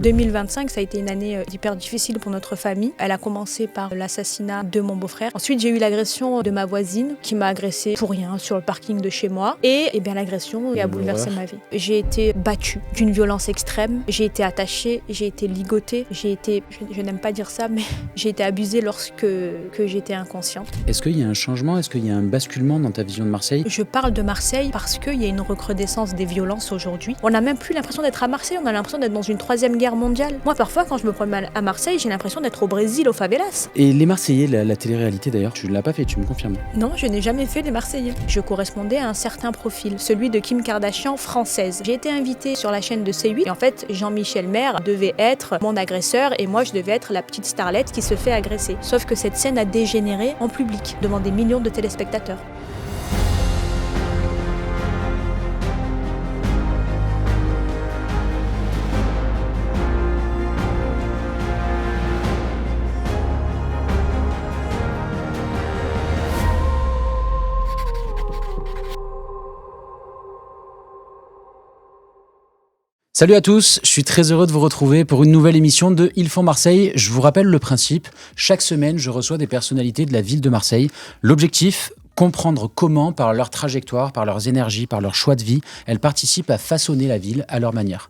2025, ça a été une année hyper difficile pour notre famille. Elle a commencé par l'assassinat de mon beau-frère. Ensuite, j'ai eu l'agression de ma voisine qui m'a agressée pour rien sur le parking de chez moi. Et bien l'agression a bouleversé ma vie. J'ai été battue d'une violence extrême. J'ai été attachée, j'ai été ligotée, je n'aime pas dire ça, mais j'ai été abusée lorsque j'étais inconsciente. Est-ce qu'il y a un changement? Est-ce qu'il y a un basculement dans ta vision de Marseille? Je parle de Marseille parce qu'il y a une recrudescence des violences aujourd'hui. On n'a même plus l'impression d'être à Marseille, on a l'impression d'être dans une 3e guerre mondiale. Moi, parfois, quand je me promène à Marseille, j'ai l'impression d'être au Brésil, aux favelas. Et les Marseillais, la télé-réalité d'ailleurs, tu ne l'as pas fait, tu me confirmes? Non, je n'ai jamais fait les Marseillais. Je correspondais à un certain profil, celui de Kim Kardashian française. J'ai été invitée sur la chaîne de C8 et en fait, Jean-Michel Maire devait être mon agresseur et moi, je devais être la petite starlette qui se fait agresser. Sauf que cette scène a dégénéré en public, devant des millions de téléspectateurs. Salut à tous, je suis très heureux de vous retrouver pour une nouvelle émission de Ils font Marseille. Je vous rappelle le principe, chaque semaine je reçois des personnalités de la ville de Marseille. L'objectif, comprendre comment, par leur trajectoire, par leurs énergies, par leur choix de vie, elles participent à façonner la ville à leur manière.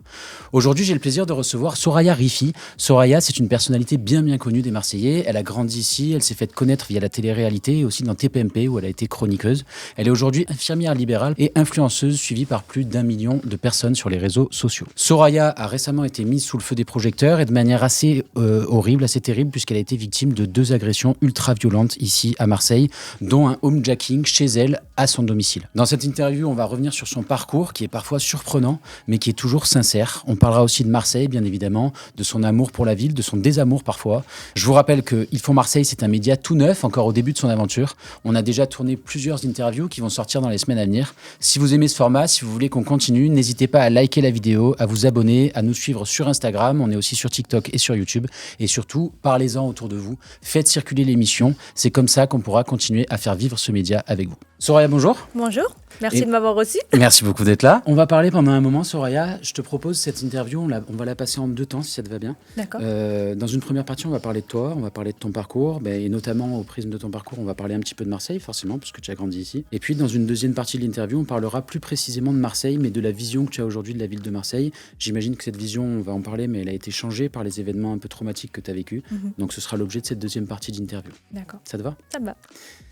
Aujourd'hui, j'ai le plaisir de recevoir Soraya Rifi. Soraya, c'est une personnalité bien connue des Marseillais. Elle a grandi ici, elle s'est faite connaître via la télé-réalité et aussi dans TPMP où elle a été chroniqueuse. Elle est aujourd'hui infirmière libérale et influenceuse suivie par plus d'1 million de personnes sur les réseaux sociaux. Soraya a récemment été mise sous le feu des projecteurs et de manière assez horrible, assez terrible, puisqu'elle a été victime de 2 agressions ultra violentes ici à Marseille, dont un homejacking chez elle à son domicile. Dans cette interview, on va revenir sur son parcours qui est parfois surprenant, mais qui est toujours sincère. On parlera aussi de Marseille, bien évidemment, de son amour pour la ville, de son désamour parfois. Je vous rappelle que Ils font Marseille, c'est un média tout neuf, encore au début de son aventure. On a déjà tourné plusieurs interviews qui vont sortir dans les semaines à venir. Si vous aimez ce format, si vous voulez qu'on continue, n'hésitez pas à liker la vidéo, à vous abonner, à nous suivre sur Instagram. On est aussi sur TikTok et sur YouTube. Et surtout, parlez-en autour de vous. Faites circuler l'émission. C'est comme ça qu'on pourra continuer à faire vivre ce média avec vous. Soraya, bonjour. Bonjour, merci de m'avoir reçu. Merci beaucoup d'être là. On va parler pendant un moment, Soraya. Je te propose cette interview, on va la passer en 2 temps si ça te va bien. D'accord. Dans une première partie, on va parler de toi, on va parler de ton parcours, et notamment au prisme de ton parcours, on va parler un petit peu de Marseille, forcément, parce que tu as grandi ici. Et puis, dans une deuxième partie de l'interview, on parlera plus précisément de Marseille, mais de la vision que tu as aujourd'hui de la ville de Marseille. J'imagine que cette vision, on va en parler, mais elle a été changée par les événements un peu traumatiques que tu as vécus. Donc, ce sera l'objet de cette deuxième partie d'interview. D'accord. Ça te va ? Ça me va.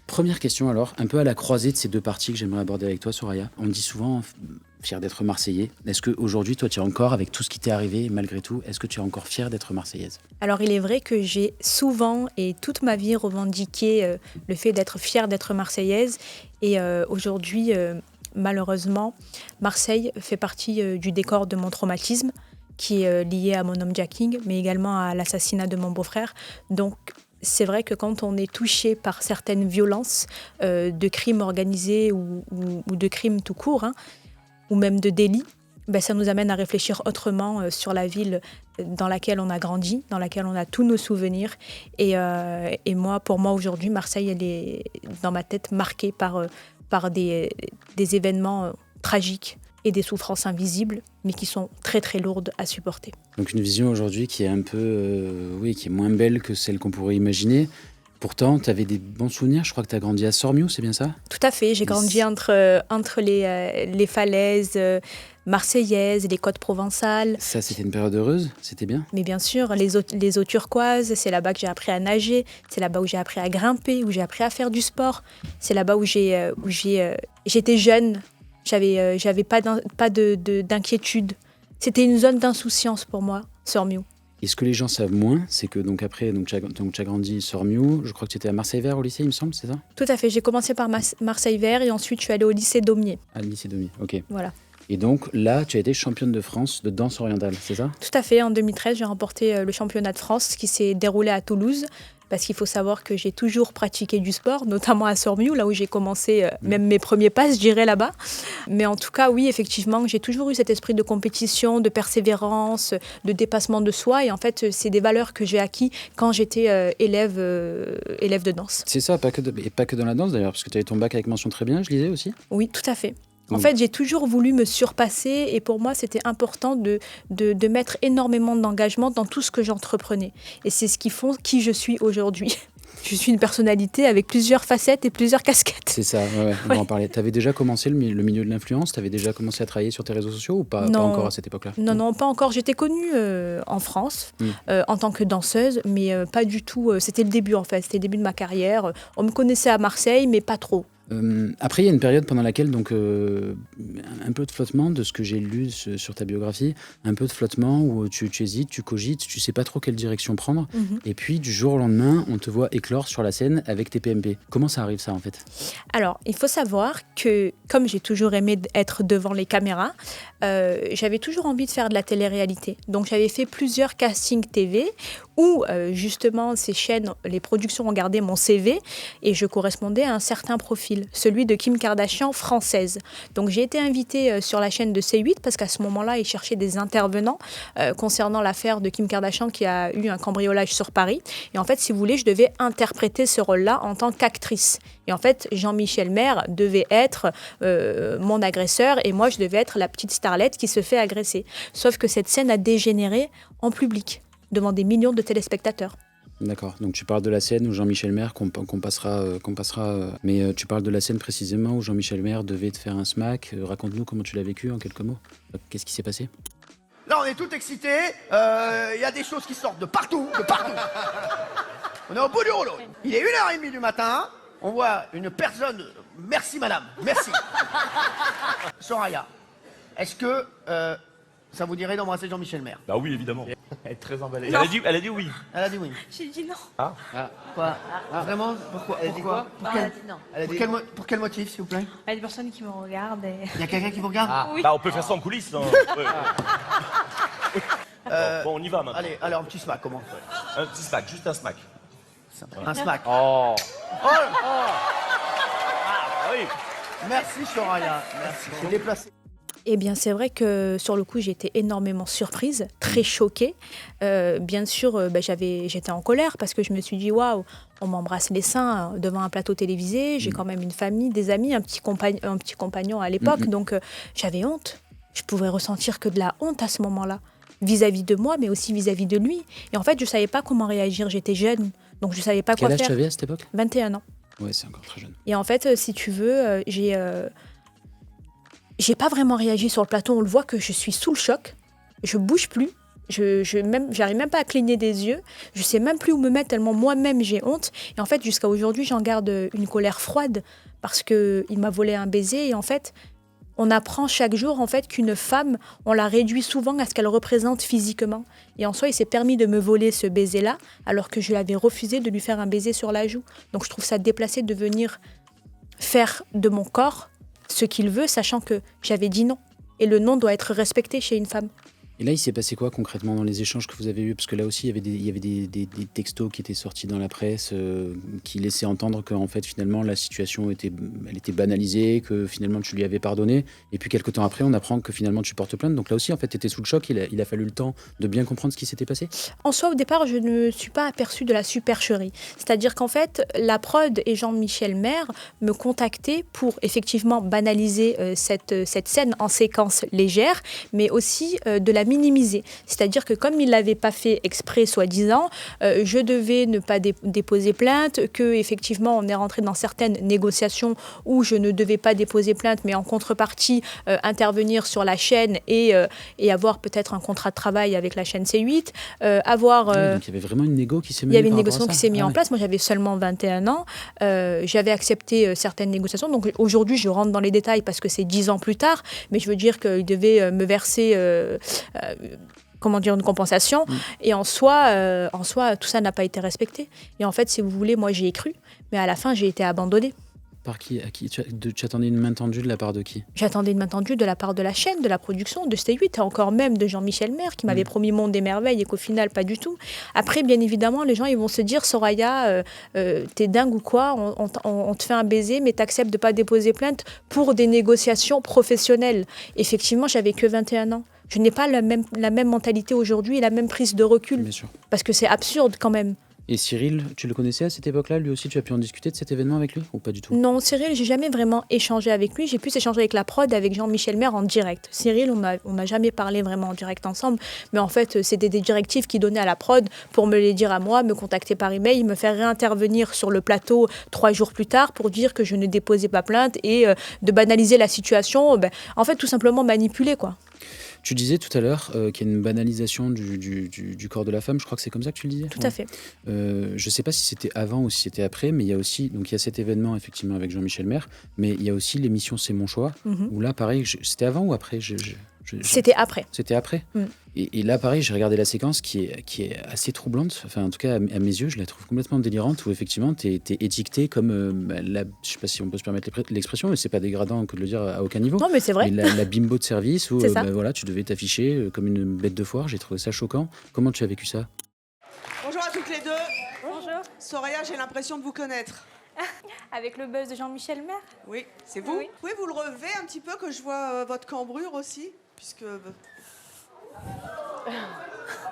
Première question alors, un peu à la croisée de ces 2 parties que j'aimerais aborder avec toi, Soraya. On dit souvent fier d'être Marseillais. Est-ce qu'aujourd'hui, toi, tu es encore, avec tout ce qui t'est arrivé, malgré tout, est-ce que tu es encore fière d'être Marseillaise ? Alors, il est vrai que j'ai souvent et toute ma vie revendiqué le fait d'être fière d'être Marseillaise. Et aujourd'hui, malheureusement, Marseille fait partie du décor de mon traumatisme qui est lié à mon homejacking, mais également à l'assassinat de mon beau-frère. Donc, c'est vrai que quand on est touché par certaines violences de crimes organisés ou de crimes tout court, ou même de délits, ça nous amène à réfléchir autrement sur la ville dans laquelle on a grandi, dans laquelle on a tous nos souvenirs. Et pour moi aujourd'hui, Marseille, elle est dans ma tête marquée par des événements tragiques et des souffrances invisibles, mais qui sont très très lourdes à supporter. Donc une vision aujourd'hui qui est un peu, qui est moins belle que celle qu'on pourrait imaginer. Pourtant, tu avais des bons souvenirs. Je crois que tu as grandi à Sormiou, c'est bien ça ? Tout à fait. J'ai grandi entre les falaises marseillaises, les côtes provençales. Ça, c'était une période heureuse ? C'était bien ? Mais bien sûr, les eaux turquoises, c'est là-bas que j'ai appris à nager. C'est là-bas où j'ai appris à grimper, où j'ai appris à faire du sport. C'est là-bas où j'étais jeune. J'avais pas d'inquiétude. C'était une zone d'insouciance pour moi, Sormiou. Et ce que les gens savent moins, c'est que tu as grandi Sormiou, je crois que tu étais à Marseille-Vert au lycée, il me semble, c'est ça ? Tout à fait, j'ai commencé par Marseille-Vert et ensuite je suis allée au lycée Daumier. Ah, le lycée Daumier, ok. Voilà. Et donc là, tu as été championne de France de danse orientale, c'est ça ? Tout à fait, en 2013, j'ai remporté le championnat de France qui s'est déroulé à Toulouse. Parce qu'il faut savoir que j'ai toujours pratiqué du sport, notamment à Sormiou, là où j'ai commencé même mes premiers pas, je dirais, là-bas. Mais en tout cas, oui, effectivement, j'ai toujours eu cet esprit de compétition, de persévérance, de dépassement de soi. Et en fait, c'est des valeurs que j'ai acquis quand j'étais élève de danse. C'est ça, pas que dans la danse d'ailleurs, parce que tu avais ton bac avec mention très bien, je lisais aussi. Oui, tout à fait. En fait, j'ai toujours voulu me surpasser et pour moi, c'était important de mettre énormément d'engagement dans tout ce que j'entreprenais. Et c'est ce qui font qui je suis aujourd'hui. Je suis une personnalité avec plusieurs facettes et plusieurs casquettes. C'est ça, on va en parler. Tu avais déjà commencé le milieu de l'influence? Tu avais déjà commencé à travailler sur tes réseaux sociaux ou pas encore à cette époque-là? Non, pas encore. J'étais connue en France en tant que danseuse, mais pas du tout. C'était le début en fait, c'était le début de ma carrière. On me connaissait à Marseille, mais pas trop. Après, il y a une période pendant laquelle, donc, un peu de flottement de ce que j'ai lu sur ta biographie, un peu de flottement où tu hésites, tu cogites, tu sais pas trop quelle direction prendre. Et puis, du jour au lendemain, on te voit éclore sur la scène avec tes PMP. Comment ça arrive, ça, en fait? Alors, il faut savoir que, comme j'ai toujours aimé être devant les caméras, j'avais toujours envie de faire de la télé-réalité. Donc, j'avais fait plusieurs castings TV où, justement, ces chaînes, les productions ont gardé mon CV et je correspondais à un certain profil, celui de Kim Kardashian française. Donc, j'ai été invitée sur la chaîne de C8 parce qu'à ce moment-là, ils cherchaient des intervenants concernant l'affaire de Kim Kardashian qui a eu un cambriolage sur Paris. Et en fait, si vous voulez, je devais interpréter ce rôle-là en tant qu'actrice. Et en fait, Jean-Michel Maire devait être mon agresseur et moi, je devais être la petite starlette qui se fait agresser. Sauf que cette scène a dégénéré en public, devant des millions de téléspectateurs. D'accord, donc tu parles de la scène où Jean-Michel Maire, qu'on passera, mais tu parles de la scène précisément où Jean-Michel Maire devait te faire un smack. Raconte-nous comment tu l'as vécu en quelques mots. Qu'est-ce qui s'est passé? Là, on est tout excités, il y a des choses qui sortent de partout, de partout. On est au bout du rouleau. Il est 1h30 du matin, on voit une personne... Merci madame, merci. Soraya, est-ce que ça vous dirait d'embrasser Jean-Michel Maire? Bah oui, évidemment. Elle est très emballée. Elle a dit oui. Elle a dit oui. J'ai dit non. Quoi? Vraiment? Pourquoi? Elle a dit quoi? Pour quel motif, s'il vous plaît? Il y a des personnes qui me regardent. Il y a quelqu'un qui vous regarde? Oui. Bah on peut faire ça en coulisses. Hein. Bon, on y va maintenant. Allez, alors un petit smack, comment? Un petit smack, juste un smack. Un smack. Oh. Oui. Merci Soraya, merci. C'est déplacé. Eh bien, c'est vrai que sur le coup, j'ai été énormément surprise, très choquée. Bien sûr, j'étais en colère parce que je me suis dit, waouh, on m'embrasse les seins devant un plateau télévisé. J'ai quand même une famille, des amis, un petit compagnon à l'époque. Donc, j'avais honte. Je pouvais ressentir que de la honte à ce moment-là, vis-à-vis de moi, mais aussi vis-à-vis de lui. Et en fait, je ne savais pas comment réagir. J'étais jeune, donc je ne savais pas quoi faire. Quel âge tu avais à cette époque? 21 ans. Ouais, c'est encore très jeune. Et en fait, si tu veux, j'ai pas vraiment réagi sur le plateau. On le voit que je suis sous le choc. Je bouge plus. J'arrive même pas à cligner des yeux. Je sais même plus où me mettre tellement moi-même j'ai honte. Et en fait, jusqu'à aujourd'hui, j'en garde une colère froide parce que il m'a volé un baiser. Et en fait, on apprend chaque jour en fait qu'une femme, on la réduit souvent à ce qu'elle représente physiquement. Et en soi, il s'est permis de me voler ce baiser-là alors que je l'avais refusé de lui faire un baiser sur la joue. Donc, je trouve ça déplacé de venir faire de mon corps ce qu'il veut, sachant que j'avais dit non. Et le non doit être respecté chez une femme. Et là, il s'est passé quoi concrètement dans les échanges que vous avez eus? Parce que là aussi, il y avait des textos qui étaient sortis dans la presse qui laissaient entendre qu'en fait, finalement, la situation était banalisée, que finalement, tu lui avais pardonné. Et puis, quelques temps après, on apprend que finalement, tu portes plainte. Donc là aussi, en fait, tu étais sous le choc. Il a fallu le temps de bien comprendre ce qui s'était passé. En soi, au départ, je ne suis pas aperçue de la supercherie. C'est-à-dire qu'en fait, la prod et Jean-Michel Maire me contactaient pour effectivement banaliser cette scène en séquence légère, mais aussi de la minimiser. C'est-à-dire que comme il ne l'avait pas fait exprès, soi-disant, je devais ne pas déposer plainte, qu'effectivement on est rentré dans certaines négociations où je ne devais pas déposer plainte, mais en contrepartie intervenir sur la chaîne et avoir peut-être un contrat de travail avec la chaîne C8. Donc il y avait vraiment une négo qui s'est mise en place. Il y avait une négociation qui s'est mise en place. Moi j'avais seulement 21 ans. J'avais accepté certaines négociations. Donc aujourd'hui je rentre dans les détails parce que c'est 10 ans plus tard, mais je veux dire qu'il devait me verser une compensation. Et en soi, tout ça n'a pas été respecté. Et en fait, si vous voulez, moi, j'y ai cru. Mais à la fin, j'ai été abandonnée. Par qui? Tu attendais une main tendue de la part de qui? J'attendais une main tendue de la part de la chaîne, de la production, de C8, et encore même de Jean-Michel Maire, qui m'avait promis monde des merveilles et qu'au final, pas du tout. Après, bien évidemment, les gens ils vont se dire, Soraya, t'es dingue ou quoi? On te fait un baiser, mais t'acceptes de pas déposer plainte pour des négociations professionnelles. Effectivement, j'avais que 21 ans. Je n'ai pas la même mentalité aujourd'hui et la même prise de recul. Bien sûr. Parce que c'est absurde quand même Et Cyril, tu le connaissais à cette époque-là? Lui aussi, tu as pu en discuter de cet événement avec lui ou pas du tout? Non, Cyril, j'ai jamais vraiment échangé avec lui. J'ai plus échangé avec la prod, avec Jean-Michel Maire en direct. Cyril, on n'a jamais parlé vraiment en direct ensemble. Mais en fait, c'était des directives qu'il donnait à la prod pour me les dire à moi, me contacter par email, me faire réintervenir sur le plateau 3 jours plus tard pour dire que je ne déposais pas plainte et de banaliser la situation. En fait, tout simplement manipuler, quoi. Tu disais tout à l'heure qu'il y a une banalisation du corps de la femme, je crois que c'est comme ça que tu le disais? Tout à fait. Je ne sais pas si c'était avant ou si c'était après, mais il y a aussi, donc il y a cet événement effectivement avec Jean-Michel Maire, mais il y a aussi l'émission C'est mon choix, où là pareil, c'était avant ou après? C'était après. C'était après. Et là, pareil, j'ai regardé la séquence qui est assez troublante. Enfin, en tout cas, à mes yeux, je la trouve complètement délirante, où effectivement, tu es étiqueté comme, je ne sais pas si on peut se permettre l'expression, mais c'est pas dégradant que de le dire à aucun niveau. Non, mais c'est vrai. Mais la bimbo de service, où voilà, tu devais t'afficher comme une bête de foire. J'ai trouvé ça choquant. Comment tu as vécu ça? Bonjour à toutes les deux. Bonjour. Soraya, j'ai l'impression de vous connaître. Avec le buzz de Jean-Michel Maire? Oui, c'est vous. Oui. Pouvez vous le relever un petit peu, que je vois votre cambrure aussi, puisque...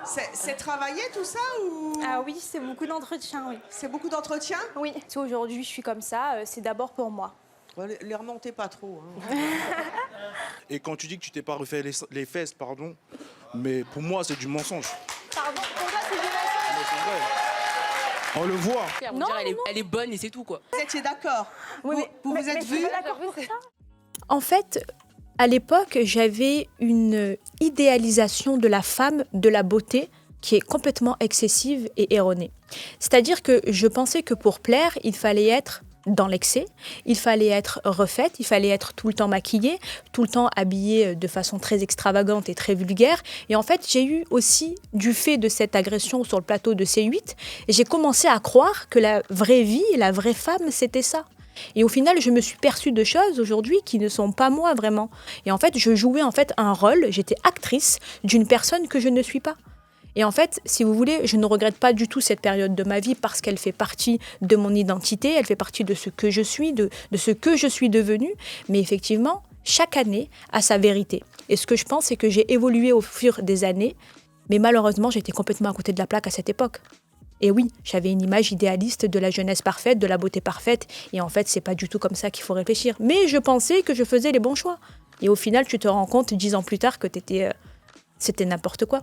C'est travaillé tout ça ou... Ah oui, c'est beaucoup d'entretien, oui. C'est beaucoup d'entretien? Oui. Si aujourd'hui je suis comme ça, c'est d'abord pour moi. Les remontez pas trop. Hein. Et quand tu dis que tu t'es pas refait les fesses, pardon, mais pour moi c'est du mensonge. Pardon, pour toi c'est du mensonge. Mais c'est vrai. On le voit. On dirait elle est bonne et c'est tout, quoi. Vous étiez d'accord? Oui, vous êtes je suis vus? pas d'accord pour ça. En fait, à l'époque, j'avais une idéalisation de la femme, de la beauté, qui est complètement excessive et erronée. C'est-à-dire que je pensais que pour plaire, il fallait être dans l'excès, il fallait être refaite, il fallait être tout le temps maquillée, tout le temps habillée de façon très extravagante et très vulgaire. Et en fait, j'ai eu aussi, du fait de cette agression sur le plateau de C8, j'ai commencé à croire que la vraie vie, la vraie femme, c'était ça. Et au final, je me suis perçue de choses aujourd'hui qui ne sont pas moi vraiment. Et en fait, je jouais un rôle, j'étais actrice d'une personne que je ne suis pas. Et en fait, si vous voulez, je ne regrette pas du tout cette période de ma vie parce qu'elle fait partie de mon identité, elle fait partie de ce que je suis, de ce que je suis devenue. Mais effectivement, chaque année a sa vérité. Et ce que je pense, c'est que j'ai évolué au fur des années, mais malheureusement, j'étais complètement à côté de la plaque à cette époque. Et oui, j'avais une image idéaliste de la jeunesse parfaite, de la beauté parfaite. Et en fait, c'est pas du tout comme ça qu'il faut réfléchir. Mais je pensais que je faisais les bons choix. Et au final, tu te rends compte 10 ans plus tard que c'était n'importe quoi.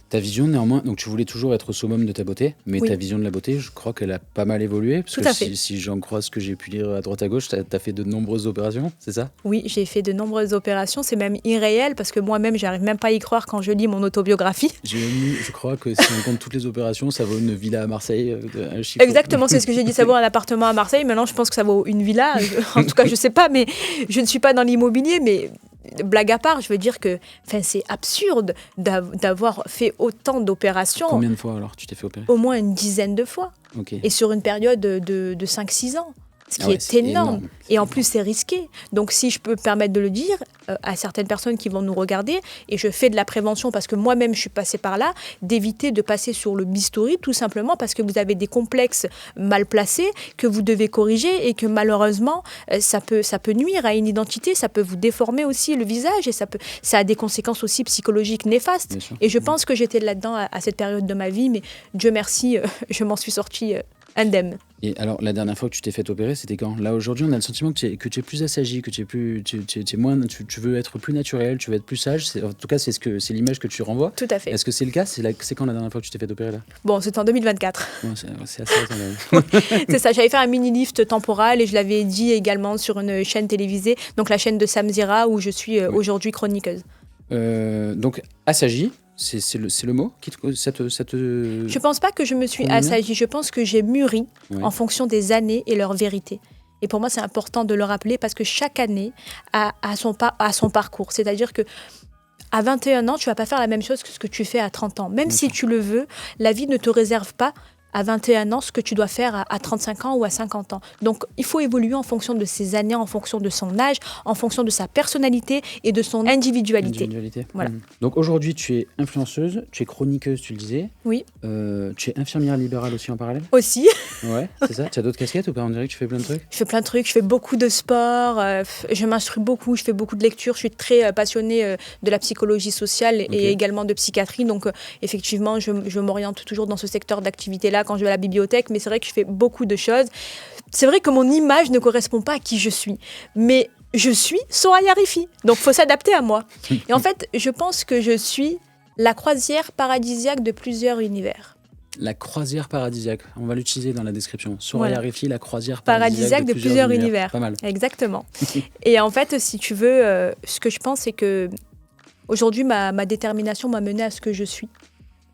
Ta vision, néanmoins, donc tu voulais toujours être au summum de ta beauté, mais Oui. ta vision de la beauté, je crois qu'elle a pas mal évolué. Parce Tout que à fait. si j'en crois ce que j'ai pu lire à droite à gauche, tu as fait de nombreuses opérations, c'est ça? Oui, j'ai fait de nombreuses opérations. C'est même irréel parce que moi-même, j'arrive même pas à y croire quand je lis mon autobiographie. Je crois que si on compte toutes les opérations, ça vaut une villa à Marseille, un chiffre. Exactement, c'est ce que j'ai dit. Ça vaut un appartement à Marseille. Maintenant, je pense que ça vaut une villa. En tout cas, je sais pas, mais je ne suis pas dans l'immobilier. Mais blague à part, je veux dire que c'est absurde d'avoir fait autant d'opérations. Combien de fois alors tu t'es fait opérer? Au moins une dizaine de fois. Ok. Et sur une période de 5-6 ans. Ce qui Ah ouais, est c'est énorme. énorme. Et en plus, c'est risqué. Donc, si je peux me permettre de le dire à certaines personnes qui vont nous regarder, et je fais de la prévention parce que moi-même, je suis passée par là, d'éviter de passer sur le bistouri, tout simplement parce que vous avez des complexes mal placés que vous devez corriger et que malheureusement, ça peut nuire à une identité, ça peut vous déformer aussi le visage et ça a des conséquences aussi psychologiques néfastes. Bien sûr. Et je pense que j'étais là-dedans à cette période de ma vie, mais Dieu merci, je m'en suis sortie indemne. Et alors, la dernière fois que tu t'es fait opérer, c'était quand? Là, aujourd'hui, on a le sentiment que tu es plus assagi, que tu es moins, tu veux être plus naturel, tu veux être plus sage. En tout cas, c'est l'image que tu renvoies. Tout à fait. Est-ce que c'est le cas? C'est quand la dernière fois que tu t'es fait opérer là? Bon, c'est en 2024. Ouais, c'est assez récent. C'est ça, j'avais fait un mini-lift temporal et je l'avais dit également sur une chaîne télévisée, donc la chaîne de Sam Zira où je suis aujourd'hui chroniqueuse. Donc, assagi, c'est le mot ça te... Je pense pas que je me suis Combien assagie, je pense que j'ai mûri Ouais. en fonction des années et leur vérité. Et pour moi, c'est important de le rappeler parce que chaque année a son parcours. C'est-à-dire que à 21 ans, tu vas pas faire la même chose que ce que tu fais à 30 ans. Même si tu le veux, la vie ne te réserve pas à 21 ans ce que tu dois faire à 35 ans ou à 50 ans. Donc, il faut évoluer en fonction de ses années, en fonction de son âge, en fonction de sa personnalité et de son individualité. Voilà. Donc aujourd'hui, tu es influenceuse, tu es chroniqueuse, tu le disais. Oui. Tu es infirmière libérale aussi en parallèle. Aussi. Ouais, c'est ça. Tu as d'autres casquettes ou pas? On dirait que tu fais plein de trucs. Je fais plein de trucs, je fais beaucoup de sport, je m'instruis beaucoup, je fais beaucoup de lectures, je suis très passionnée de la psychologie sociale et également de psychiatrie. Donc effectivement, je m'oriente toujours dans ce secteur d'activité-là quand je vais à la bibliothèque, mais c'est vrai que je fais beaucoup de choses. C'est vrai que mon image ne correspond pas à qui je suis, mais je suis Soraya Rifi, donc il faut s'adapter à moi. Et en fait, je pense que je suis la croisière paradisiaque de plusieurs univers. La croisière paradisiaque, on va l'utiliser dans la description. Soraya Rifi, la croisière paradisiaque de plusieurs univers. Pas mal. Exactement. Et en fait, si tu veux, ce que je pense, c'est que aujourd'hui, ma détermination m'a menée à ce que je suis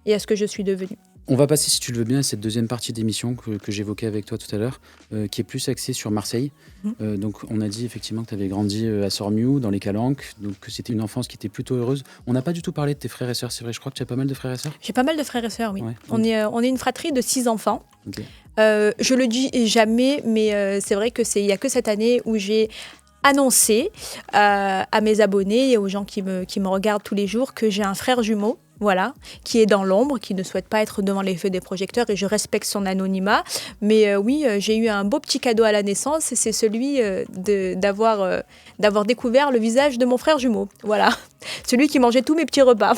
et à ce que je suis devenue. On va passer, si tu le veux bien, à cette deuxième partie d'émission que j'évoquais avec toi tout à l'heure, qui est plus axée sur Marseille. Donc, on a dit effectivement que tu avais grandi à Sormiou, dans les Calanques, donc que c'était une enfance qui était plutôt heureuse. On n'a pas du tout parlé de tes frères et sœurs, c'est vrai, je crois que tu as pas mal de frères et sœurs. J'ai pas mal de frères et sœurs, oui. Ouais. On est une fratrie de 6 enfants. Okay. Je le dis jamais, mais c'est vrai qu'il n'y a que cette année où j'ai annoncé à mes abonnés et aux gens qui me regardent tous les jours que j'ai un frère jumeau. Voilà, qui est dans l'ombre, qui ne souhaite pas être devant les feux des projecteurs et je respecte son anonymat. Mais oui, j'ai eu un beau petit cadeau à la naissance et c'est celui d'avoir découvert le visage de mon frère jumeau. Voilà, celui qui mangeait tous mes petits repas.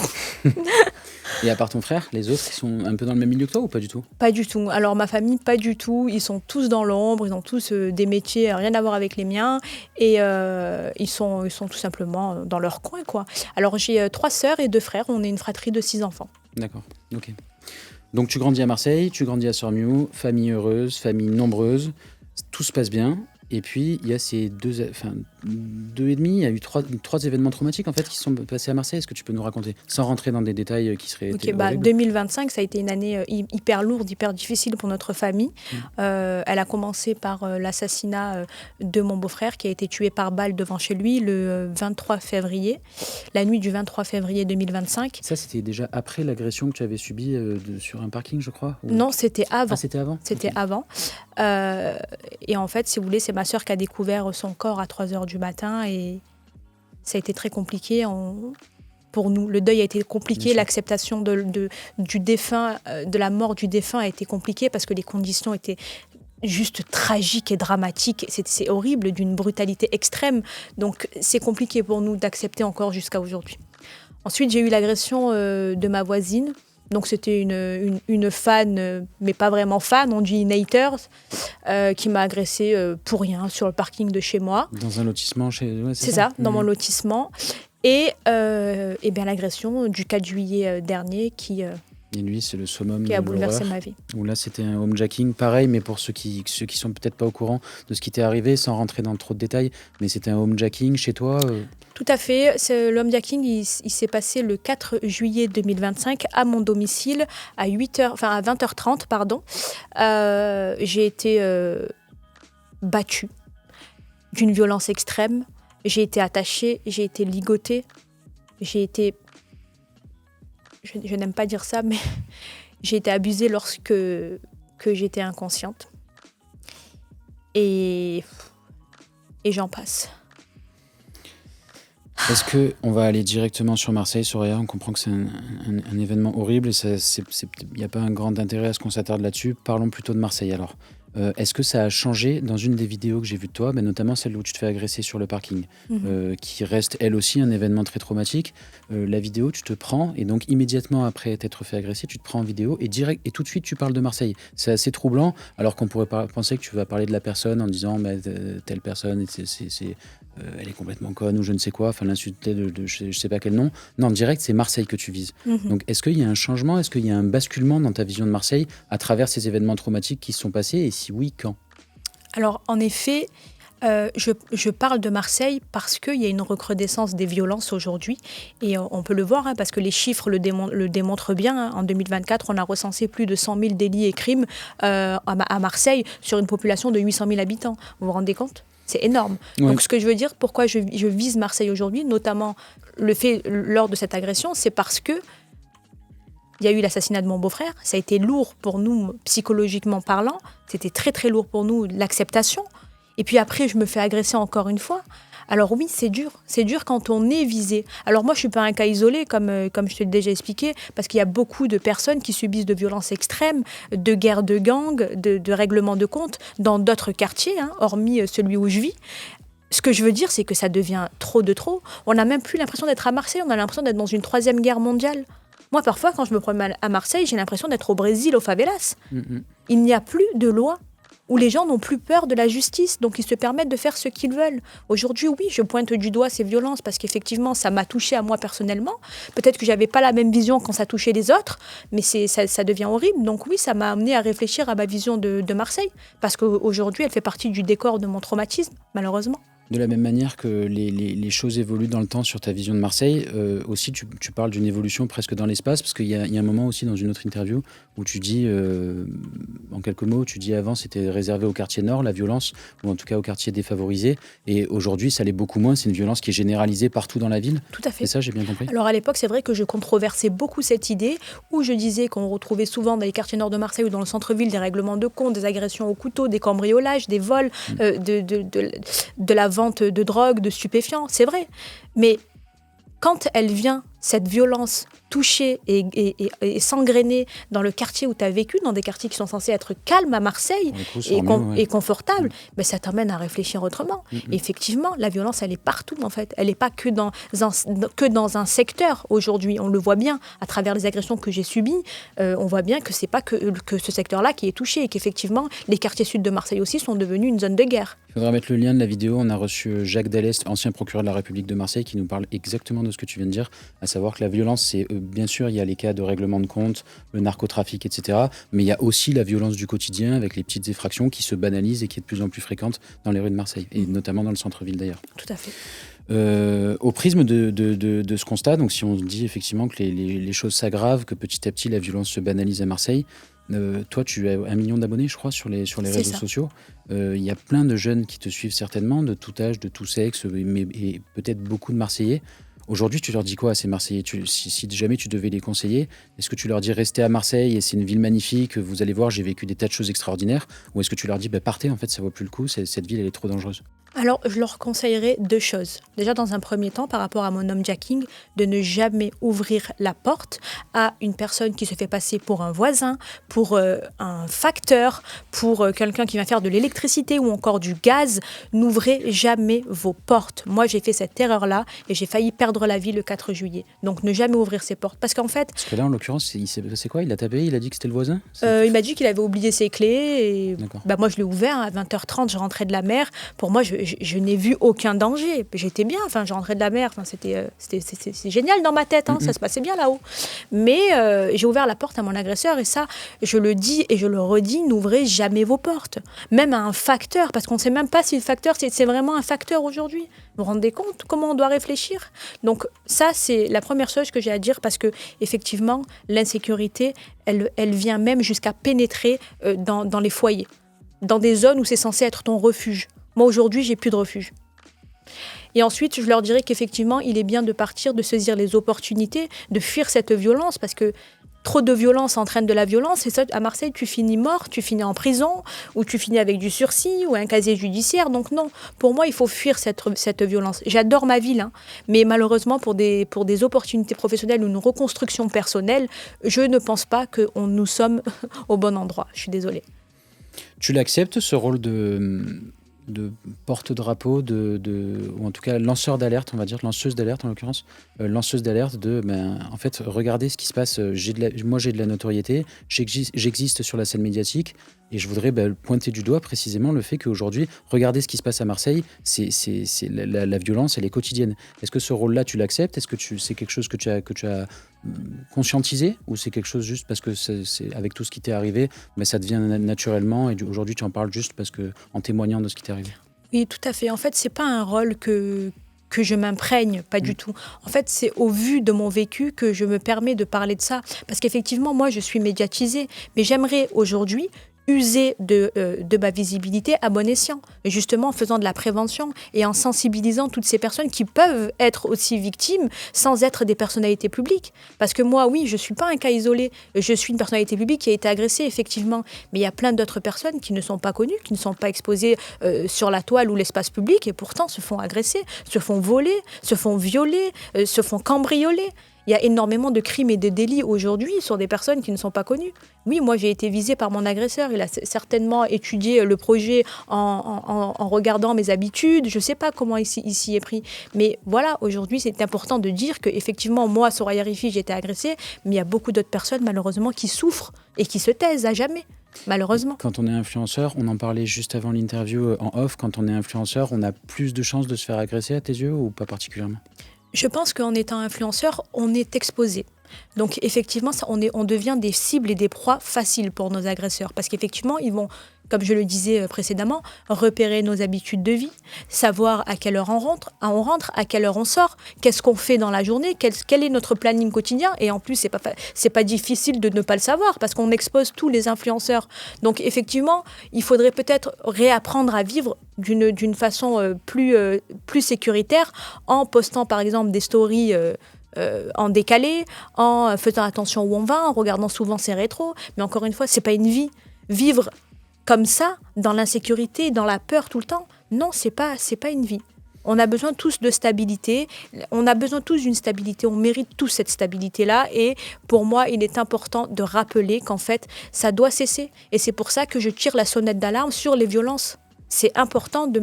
Et à part ton frère, les autres, ils sont un peu dans le même milieu que toi ou pas du tout? Pas du tout. Alors ma famille, pas du tout. Ils sont tous dans l'ombre, ils ont tous des métiers rien à voir avec les miens et ils sont tout simplement dans leur coin, quoi. Alors j'ai 3 sœurs et 2 frères, on est une fratrie de 6 enfants. D'accord, ok. Donc tu grandis à Marseille, tu grandis à Sormiou, famille heureuse, famille nombreuse, tout se passe bien. Et puis, il y a ces 2 et demi, il y a eu 3 événements traumatiques en fait, qui sont passés à Marseille. Est-ce que tu peux nous raconter, sans rentrer dans des détails qui seraient horribles? 2025, ça a été une année hyper lourde, hyper difficile pour notre famille. Elle a commencé par l'assassinat de mon beau-frère qui a été tué par balle devant chez lui le 23 février, la nuit du 23 février 2025. Ça, c'était déjà après l'agression que tu avais subie sur un parking, je crois ou... Non, c'était avant. Ah, c'était avant? C'était avant. Et en fait, si vous voulez, c'est ma sœur qui a découvert son corps à 3h du matin et ça a été très compliqué pour nous. Le deuil a été compliqué, l'acceptation du défunt, de la mort du défunt a été compliquée parce que les conditions étaient juste tragiques et dramatiques. C'est horrible, d'une brutalité extrême. Donc c'est compliqué pour nous d'accepter encore jusqu'à aujourd'hui. Ensuite, j'ai eu l'agression de ma voisine. Donc c'était une fan, mais pas vraiment fan, on dit une hater, qui m'a agressée pour rien sur le parking de chez moi. Dans un lotissement c'est ça, dans mon lotissement. Et bien l'agression du 4 juillet dernier qui... Et lui, c'est le summum qui a bouleversé ma vie. Où là, c'était un homejacking, pareil, mais pour ceux qui sont peut-être pas au courant de ce qui t'est arrivé, sans rentrer dans trop de détails, mais c'était un homejacking chez toi Tout à fait. L'homejacking, il s'est passé le 4 juillet 2025 à mon domicile à 20h30, pardon. J'ai été battue d'une violence extrême. J'ai été attachée, j'ai été ligotée, j'ai été... Je n'aime pas dire ça, mais j'ai été abusée lorsque j'étais inconsciente. Et j'en passe. Est-ce qu'on va aller directement sur Marseille, Soraya? On comprend que c'est un événement horrible et il n'y a pas un grand intérêt à ce qu'on s'attarde là-dessus. Parlons plutôt de Marseille alors. Est-ce que ça a changé dans une des vidéos que j'ai vues de toi, notamment celle où tu te fais agresser sur le parking, qui reste elle aussi un événement très traumatique. La vidéo, tu te prends et donc immédiatement après t'être fait agresser, tu te prends en vidéo et tout de suite tu parles de Marseille. C'est assez troublant, alors qu'on pourrait penser que tu vas parler de la personne en disant telle personne, elle est complètement conne ou je ne sais quoi, enfin l'insulter de je sais pas quel nom. Non, direct, c'est Marseille que tu vises. Donc est-ce qu'il y a un changement, est-ce qu'il y a un basculement dans ta vision de Marseille à travers ces événements traumatiques qui se sont passés et si oui, quand? Alors en effet, je parle de Marseille parce qu'il y a une recrudescence des violences aujourd'hui et on peut le voir parce que les chiffres le démontrent bien. En 2024, on a recensé plus de 100 000 délits et crimes à Marseille sur une population de 800 000 habitants. Vous vous rendez compte ? C'est énorme. Ouais. Donc, ce que je veux dire, pourquoi je vise Marseille aujourd'hui, notamment le fait lors de cette agression, c'est parce que Il y a eu l'assassinat de mon beau-frère. Ça a été lourd pour nous, psychologiquement parlant. C'était très, très lourd pour nous, l'acceptation. Et puis après, je me fais agresser encore une fois. Alors oui, c'est dur. C'est dur quand on est visé. Alors moi, je ne suis pas un cas isolé, comme je te l'ai déjà expliqué, parce qu'il y a beaucoup de personnes qui subissent de violences extrêmes, de guerres de gangs, de règlements de comptes dans d'autres quartiers, hormis celui où je vis. Ce que je veux dire, c'est que ça devient trop de trop. On n'a même plus l'impression d'être à Marseille, on a l'impression d'être dans une 3e guerre mondiale. Moi, parfois, quand je me promène à Marseille, j'ai l'impression d'être au Brésil, aux favelas. Il n'y a plus de loi où les gens n'ont plus peur de la justice, donc ils se permettent de faire ce qu'ils veulent. Aujourd'hui, oui, je pointe du doigt ces violences parce qu'effectivement, ça m'a touchée à moi personnellement. Peut-être que je n'avais pas la même vision quand ça touchait les autres, mais ça devient horrible. Donc oui, ça m'a amené à réfléchir à ma vision de Marseille, parce qu'aujourd'hui, elle fait partie du décor de mon traumatisme, malheureusement. De la même manière que les choses évoluent dans le temps sur ta vision de Marseille, aussi tu parles d'une évolution presque dans l'espace, parce qu'il y a un moment aussi dans une autre interview où tu dis, en quelques mots, tu dis avant c'était réservé au quartier nord, la violence, ou en tout cas au quartier défavorisé, et aujourd'hui ça l'est beaucoup moins, c'est une violence qui est généralisée partout dans la ville. Tout à fait. C'est ça, j'ai bien compris. Alors à l'époque, c'est vrai que je controversais beaucoup cette idée, où je disais qu'on retrouvait souvent dans les quartiers nord de Marseille ou dans le centre-ville des règlements de compte, des agressions au couteau, des cambriolages, des vols, de la vente de drogue, de stupéfiants, c'est vrai. Mais quand elle vient, cette violence, toucher et s'engrainer dans le quartier où tu as vécu, dans des quartiers qui sont censés être calmes à Marseille et confortables, ben ça t'amène à réfléchir autrement. Et effectivement, la violence, elle est partout en fait. Elle n'est pas que dans un secteur aujourd'hui. On le voit bien à travers les agressions que j'ai subies. On voit bien que c'est pas que ce secteur-là qui est touché et qu'effectivement, les quartiers sud de Marseille aussi sont devenus une zone de guerre. Il faudra mettre le lien de la vidéo. On a reçu Jacques Dallest, ancien procureur de la République de Marseille, qui nous parle exactement de ce que tu viens de dire, à savoir que la violence, c'est bien sûr, il y a les cas de règlement de compte, le narcotrafic, etc. Mais il y a aussi la violence du quotidien avec les petites effractions qui se banalisent et qui est de plus en plus fréquente dans les rues de Marseille, et notamment dans le centre-ville d'ailleurs. Tout à fait. Au prisme de ce constat, donc si on dit effectivement que les choses s'aggravent, que petit à petit la violence se banalise à Marseille, toi tu as 1 million d'abonnés je crois sur les réseaux sociaux, il y a plein de jeunes qui te suivent certainement, de tout âge, de tout sexe, et peut-être beaucoup de Marseillais. Aujourd'hui, tu leur dis quoi à ces Marseillais? Si jamais tu devais les conseiller, est-ce que tu leur dis restez à Marseille et c'est une ville magnifique, vous allez voir, j'ai vécu des tas de choses extraordinaires, ou est-ce que tu leur dis partez, en fait ça vaut plus le coup, cette ville elle est trop dangereuse? Alors, je leur conseillerais 2 choses. Déjà, dans un premier temps, par rapport à mon homejacking, de ne jamais ouvrir la porte à une personne qui se fait passer pour un voisin, pour un facteur, pour quelqu'un qui vient faire de l'électricité ou encore du gaz. N'ouvrez jamais vos portes. Moi, j'ai fait cette erreur-là et j'ai failli perdre la vie le 4 juillet. Donc, ne jamais ouvrir ses portes. Parce qu'en fait... Parce que là, en l'occurrence, c'est quoi? Il a tapé, il a dit que c'était le voisin? Il m'a dit qu'il avait oublié ses clés. Et moi, je l'ai ouvert à 20h30, je rentrais de la mer. Pour moi, je n'ai vu aucun danger. J'étais bien, je rentrais de la mer. C'était génial dans ma tête, ça se passait bien là-haut. Mais j'ai ouvert la porte à mon agresseur et ça, je le dis et je le redis, n'ouvrez jamais vos portes. Même à un facteur, parce qu'on ne sait même pas si le facteur, c'est vraiment un facteur aujourd'hui. Vous vous rendez compte comment on doit réfléchir? Donc ça, c'est la première chose que j'ai à dire parce que effectivement, l'insécurité, elle vient même jusqu'à pénétrer dans les foyers, dans des zones où c'est censé être ton refuge. Moi, aujourd'hui, j'ai plus de refuge. Et ensuite, je leur dirais qu'effectivement, il est bien de partir, de saisir les opportunités, de fuir cette violence, parce que trop de violence entraîne de la violence. Et ça, à Marseille, tu finis mort, tu finis en prison, ou tu finis avec du sursis, ou un casier judiciaire. Donc non, pour moi, il faut fuir cette violence. J'adore ma ville, mais malheureusement, pour des opportunités professionnelles ou une reconstruction personnelle, je ne pense pas que nous sommes au bon endroit. Je suis désolée. Tu l'acceptes, ce rôle de porte-drapeau, ou en tout cas lanceur d'alerte, on va dire, lanceuse d'alerte en l'occurrence, lanceuse d'alerte en fait, regardez ce qui se passe, moi j'ai de la notoriété, j'existe sur la scène médiatique, et je voudrais pointer du doigt précisément le fait qu'aujourd'hui, regardez ce qui se passe à Marseille, la violence, elle est quotidienne. Est-ce que ce rôle-là, tu l'acceptes? Est-ce que c'est quelque chose que tu as conscientisé, ou c'est quelque chose juste parce que c'est avec tout ce qui t'est arrivé, mais ça devient naturellement, et aujourd'hui tu en parles juste parce que en témoignant de ce qui t'est arrivé? Oui, tout à fait. En fait, c'est pas un rôle que je m'imprègne, pas du tout. En fait, c'est au vu de mon vécu que je me permets de parler de ça. Parce qu'effectivement, moi, je suis médiatisée, mais j'aimerais aujourd'hui user de ma visibilité à bon escient, justement en faisant de la prévention et en sensibilisant toutes ces personnes qui peuvent être aussi victimes sans être des personnalités publiques. Parce que moi, oui, je ne suis pas un cas isolé, je suis une personnalité publique qui a été agressée, effectivement, mais il y a plein d'autres personnes qui ne sont pas connues, qui ne sont pas exposées sur la toile ou l'espace public et pourtant se font agresser, se font voler, se font violer, se font cambrioler. Il y a énormément de crimes et de délits aujourd'hui sur des personnes qui ne sont pas connues. Oui, moi j'ai été visée par mon agresseur. Il a certainement étudié le projet en regardant mes habitudes. Je ne sais pas comment il s'y est pris. Mais voilà, aujourd'hui c'est important de dire qu'effectivement, moi, Soraya Rifi, j'ai été agressée. Mais il y a beaucoup d'autres personnes malheureusement qui souffrent et qui se taisent à jamais. Malheureusement. Quand on est influenceur, on en parlait juste avant l'interview en off, quand on est influenceur, on a plus de chances de se faire agresser à tes yeux ou pas particulièrement ? Je pense qu'en étant influenceur, on est exposé. Donc effectivement, on devient des cibles et des proies faciles pour nos agresseurs. Parce qu'effectivement, ils vont, comme je le disais précédemment, repérer nos habitudes de vie, savoir à quelle heure on rentre, à quelle heure on sort, qu'est-ce qu'on fait dans la journée, quel est notre planning quotidien. Et en plus, c'est pas difficile de ne pas le savoir parce qu'on expose tous les influenceurs. Donc effectivement, il faudrait peut-être réapprendre à vivre d'une façon plus sécuritaire en postant par exemple des stories en décalé, en faisant attention où on va, en regardant souvent ses rétros. Mais encore une fois, c'est pas une vie. Vivre comme ça, dans l'insécurité, dans la peur tout le temps, non, c'est pas une vie. On a besoin tous de stabilité, on a besoin tous d'une stabilité, on mérite tous cette stabilité-là et pour moi, il est important de rappeler qu'en fait, ça doit cesser. Et c'est pour ça que je tire la sonnette d'alarme sur les violences. C'est important de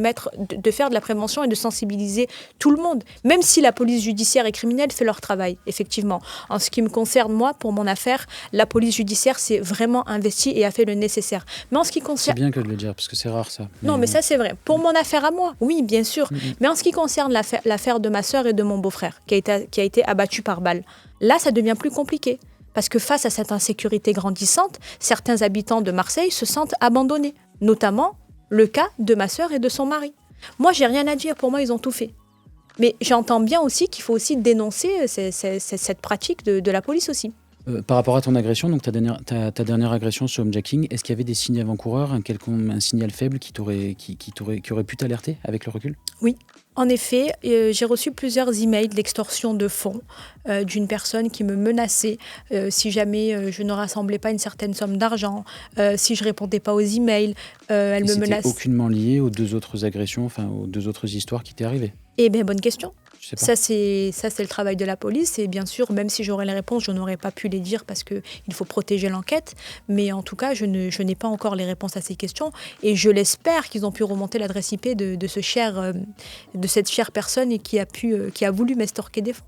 faire de la prévention et de sensibiliser tout le monde, même si la police judiciaire et criminelle fait leur travail, effectivement. En ce qui me concerne, moi, pour mon affaire, la police judiciaire s'est vraiment investie et a fait le nécessaire. Mais en ce qui concerne... C'est bien que de le dire, parce que c'est rare, ça. Non, mais ça, c'est vrai. Pour mon affaire à moi, oui, bien sûr. Mais en ce qui concerne l'affaire de ma sœur et de mon beau-frère, qui a été abattu par balle, là, ça devient plus compliqué. Parce que face à cette insécurité grandissante, certains habitants de Marseille se sentent abandonnés, notamment le cas de ma sœur et de son mari. Moi, j'ai rien à dire. Pour moi, ils ont tout fait. Mais j'entends bien aussi qu'il faut aussi dénoncer cette pratique de la police aussi. Par rapport à ton agression, donc ta dernière agression sur homejacking, est-ce qu'il y avait des signes avant-coureurs, un signal faible qui aurait pu t'alerter avec le recul ? Oui. En effet, j'ai reçu plusieurs emails d'extorsion de fonds d'une personne qui me menaçait si jamais je ne rassemblais pas une certaine somme d'argent, si je ne répondais pas aux emails. Elle me menaçait. C'était aucunement lié aux deux autres agressions, enfin aux deux autres histoires qui t'est arrivées ? Eh bien, bonne question. Ça, c'est le travail de la police. Et bien sûr, même si j'aurais les réponses, je n'aurais pas pu les dire parce qu'il faut protéger l'enquête. Mais en tout cas, je n'ai pas encore les réponses à ces questions. Et je l'espère qu'ils ont pu remonter l'adresse IP de cette chère personne et qui a voulu m'estorquer des fonds.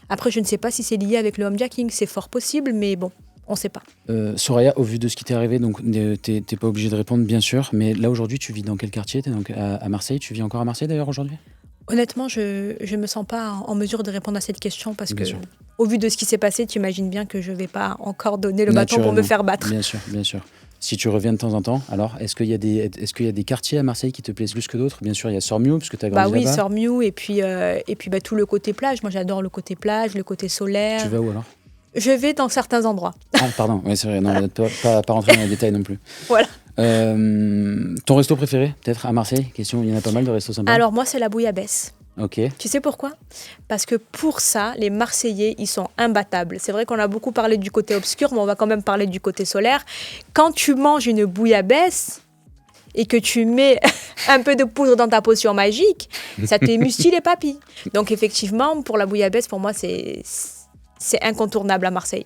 Après, je ne sais pas si c'est lié avec le homejacking. C'est fort possible, mais bon, on ne sait pas. Soraya, au vu de ce qui t'est arrivé, donc t'es pas obligée de répondre, bien sûr. Mais là, aujourd'hui, tu vis dans quel quartier ? T'es donc à Marseille. Tu vis encore à Marseille, d'ailleurs, aujourd'hui ? Honnêtement, je ne me sens pas en mesure de répondre à cette question parce que, au vu de ce qui s'est passé, tu imagines bien que je ne vais pas encore donner le bâton pour me faire battre. Bien sûr, bien sûr. Si tu reviens de temps en temps, alors, est-ce qu'il y a des quartiers à Marseille qui te plaisent plus que d'autres ? Bien sûr, il y a Sormiou, parce que tu as grandi là-bas. Oui, Sormiou, et puis tout le côté plage. Moi, j'adore le côté plage, le côté solaire. Tu vas où alors ? Je vais dans certains endroits. Ah, pardon, oui, c'est vrai, non, pas rentrer dans les détails non plus. Voilà. Ton resto préféré, peut-être, à Marseille ? Question, il y en a pas mal de restos sympas. Alors, moi, c'est la bouillabaisse. Ok. Tu sais pourquoi ? Parce que pour ça, les Marseillais, ils sont imbattables. C'est vrai qu'on a beaucoup parlé du côté obscur, mais on va quand même parler du côté solaire. Quand tu manges une bouillabaisse et que tu mets un peu de poudre dans ta potion magique, ça t'émustille les papilles. Donc effectivement, pour la bouillabaisse, pour moi, c'est incontournable à Marseille.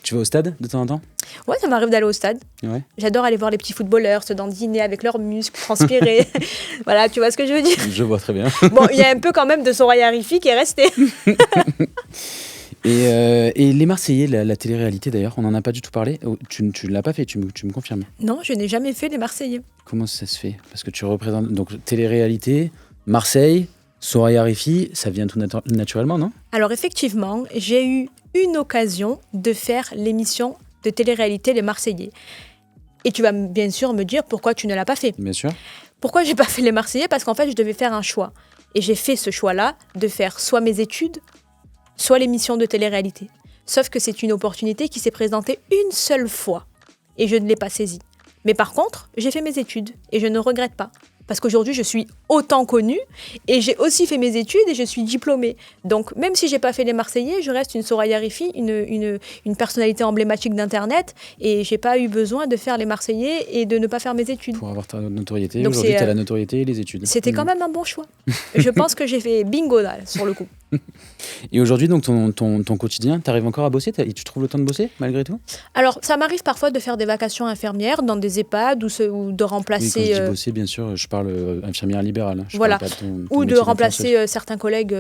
Tu vas au stade de temps en temps ? Ouais, ça m'arrive d'aller au stade. Ouais. J'adore aller voir les petits footballeurs se dandiner avec leurs muscles, transpirer. Voilà, tu vois ce que je veux dire ? Je vois très bien. Bon, il y a un peu quand même de Soraya Rifi qui est resté. Et les Marseillais, la télé-réalité d'ailleurs, on n'en a pas du tout parlé. Tu ne l'as pas fait, tu me confirmes ? Non, je n'ai jamais fait les Marseillais. Comment ça se fait ? Parce que tu représentes donc télé-réalité, Marseille, Soraya Rifi, ça vient tout naturellement, non ? Alors effectivement, j'ai eu une occasion de faire l'émission de télé-réalité Les Marseillais. Et tu vas bien sûr me dire pourquoi tu ne l'as pas fait. Bien sûr. Pourquoi j'ai pas fait Les Marseillais ? Parce qu'en fait, je devais faire un choix. Et j'ai fait ce choix-là de faire soit mes études, soit l'émission de télé-réalité. Sauf que c'est une opportunité qui s'est présentée une seule fois. Et je ne l'ai pas saisie. Mais par contre, j'ai fait mes études et je ne regrette pas. Parce qu'aujourd'hui, je suis autant connue et j'ai aussi fait mes études et je suis diplômée. Donc, même si je n'ai pas fait les Marseillais, je reste une Soraya Rifi, une personnalité emblématique d'Internet et je n'ai pas eu besoin de faire les Marseillais et de ne pas faire mes études. Pour avoir ta notoriété. Donc Aujourd'hui, tu as la notoriété et les études. C'était quand même un bon choix. Je pense que j'ai fait bingo là, sur le coup. Et aujourd'hui, donc, ton quotidien, tu arrives encore à bosser? Tu trouves le temps de bosser, malgré tout? Alors, ça m'arrive parfois de faire des vacations infirmières dans des EHPAD ou de Oui, quand remplacer... je dis bosser, bien sûr, je parle infirmière libérale. Je Voilà. parle pas de ton ou de métier remplacer certains collègues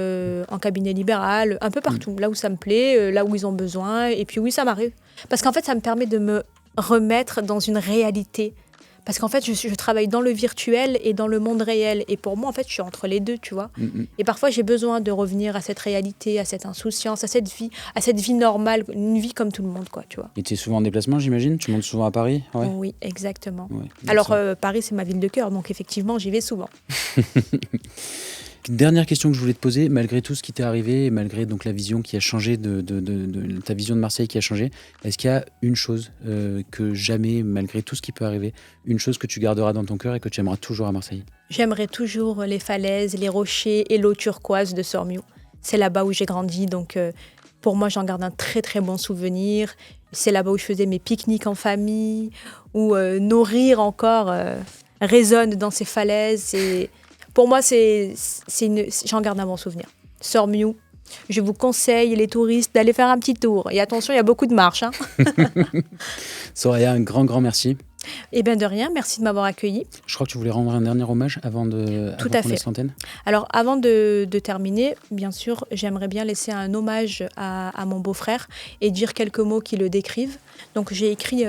en cabinet libéral, un peu partout, là où ça me plaît, là où ils ont besoin. Et puis oui, ça m'arrive. Parce qu'en fait, ça me permet de me remettre dans une réalité. Parce qu'en fait, je travaille dans le virtuel et dans le monde réel. Et pour moi, en fait, je suis entre les deux, tu vois. Et parfois, j'ai besoin de revenir à cette réalité, à cette insouciance, à cette vie normale, une vie comme tout le monde, quoi, tu vois. Et tu es souvent en déplacement, j'imagine? Tu montes souvent à Paris? Ouais. Oui, exactement. Ouais, Alors, Paris, c'est ma ville de cœur, donc effectivement, j'y vais souvent. Dernière question que je voulais te poser, malgré tout ce qui t'est arrivé, et malgré donc la vision qui a changé de ta vision de Marseille qui a changé, est-ce qu'il y a une chose que jamais, malgré tout ce qui peut arriver, une chose que tu garderas dans ton cœur et que tu aimeras toujours à Marseille? J'aimerais toujours les falaises, les rochers et l'eau turquoise de Sormiou. C'est là-bas où j'ai grandi, donc pour moi, j'en garde un très très bon souvenir. C'est là-bas où je faisais mes pique-niques en famille, où nos rires encore résonnent dans ces falaises. Et pour moi, j'en garde un bon souvenir. Sormiou, je vous conseille, les touristes, d'aller faire un petit tour. Et attention, il y a beaucoup de marches. Hein. Soraya, un grand merci. Eh bien de rien, merci de m'avoir accueilli. Je crois que tu voulais rendre un dernier hommage avant qu'on laisse l'antenne. Alors avant de terminer, bien sûr, j'aimerais bien laisser un hommage à mon beau-frère et dire quelques mots qui le décrivent. Donc j'ai écrit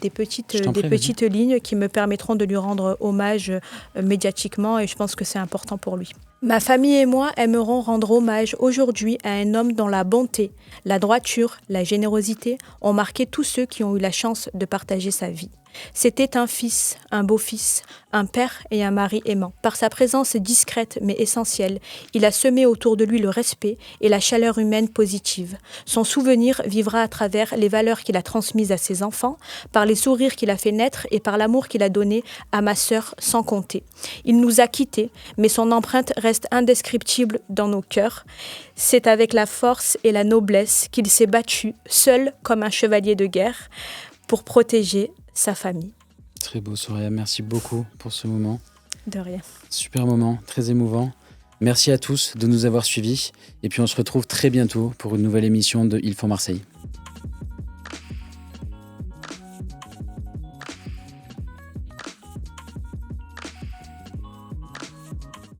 des petites lignes qui me permettront de lui rendre hommage médiatiquement et je pense que c'est important pour lui. Ma famille et moi aimerons rendre hommage aujourd'hui à un homme dont la bonté, la droiture, la générosité ont marqué tous ceux qui ont eu la chance de partager sa vie. C'était un fils, un beau-fils, un père et un mari aimant. Par sa présence discrète mais essentielle, il a semé autour de lui le respect et la chaleur humaine positive. Son souvenir vivra à travers les valeurs qu'il a transmises à ses enfants, par les sourires qu'il a fait naître et par l'amour qu'il a donné à ma sœur sans compter. Il nous a quittés, mais son empreinte reste indescriptible dans nos cœurs. C'est avec la force et la noblesse qu'il s'est battu, seul comme un chevalier de guerre, pour protéger sa famille. Très beau, Soraya. Merci beaucoup pour ce moment. De rien. Super moment, très émouvant. Merci à tous de nous avoir suivis. Et puis on se retrouve très bientôt pour une nouvelle émission de Il faut Marseille.